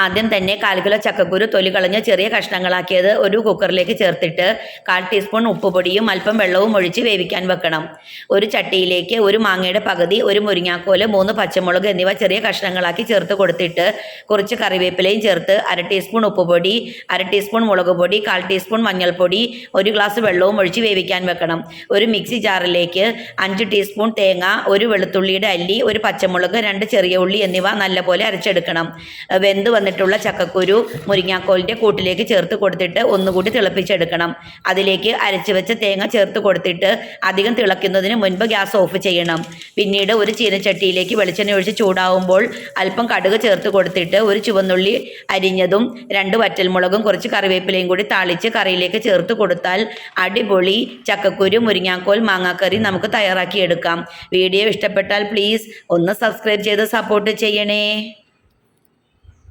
ആദ്യം തന്നെ 1/4 കിലോ ചക്കക്കുരു തൊലി കളഞ്ഞ് ചെറിയ കഷ്ണങ്ങളാക്കിയത് ഒരു കുക്കറിലേക്ക് ചേർത്തിട്ട് 1/4 ടീസ്പൂൺ ഉപ്പുപൊടിയും അല്പം വെള്ളവും ഒഴിച്ച് വേവിക്കാൻ വെക്കണം. ഒരു ചട്ടിയിലേക്ക് ഒരു മാങ്ങയുടെ പകുതി, ഒരു മുരിങ്ങാക്കോല്, 3 പച്ചമുളക് എന്നിവ ചെറിയ കഷ്ണങ്ങളാക്കി ചേർത്ത് കൊടുത്തിട്ട് കുറച്ച് കറിവേപ്പിലയും ചേർത്ത് 1/2 ടീസ്പൂൺ ഉപ്പുപൊടി, 1/2 ടീസ്പൂൺ മുളക് പൊടി, 1/4 ടീസ്പൂൺ മഞ്ഞൾപ്പൊടി, 1 ഗ്ലാസ് വെള്ളവും ഒഴിച്ച് വേവിക്കാൻ വെക്കണം. ഒരു മിക്സി ജാറിലേക്ക് 5 ടീസ്പൂൺ തേങ്ങ, ഒരു വെളുത്തുള്ളിയുടെ അല്ലി, ഒരു പച്ചമുളക്, 2 ചെറിയ ഉള്ളി എന്നിവ നല്ലപോലെ അരച്ചെടുക്കണം. വെന്ത് വന്നിട്ടുള്ള ചക്കക്കുരു മുരിങ്ങാക്കോലിൻ്റെ കൂട്ടിലേക്ക് ചേർത്ത് കൊടുത്തിട്ട് ഒന്നുകൂടി തിളപ്പിച്ചെടുക്കണം. അതിലേക്ക് അരച്ചു വെച്ച തേങ്ങ ചേർത്ത് കൊടുത്തിട്ട് അധികം തിളയ്ക്കുന്നതിന് മുൻപ് ഗ്യാസ് ഓഫ് ചെയ്യണം. പിന്നീട് ഒരു ചീനച്ചട്ടിയിലേക്ക് വെളിച്ചെണ്ണ ഒഴിച്ച് ചൂടാവുമ്പോൾ അല്പം കടുക് ചേർത്ത് കൊടുത്തിട്ട് ഒരു ചുവന്നുള്ളി അരിഞ്ഞതും 2 വറ്റൽമുളകും കുറച്ച് കറിവേപ്പിലയും കൂടി താളിച്ച് കറിയിലേക്ക് ചേർത്ത് കൊടുത്താൽ അടിപൊളി ചക്കക്കുരു മുരിങ്ങാക്കോൽ മാങ്ങാക്കറി നമുക്ക് തയ്യാറാക്കിയെടുക്കാം. വീഡിയോ ഇഷ്ടപ്പെട്ടാൽ പ്ലീസ് ഒന്ന് സബ്സ്ക്രൈബ് ചെയ്ത് സപ്പോർട്ട് ചെയ്യണേ.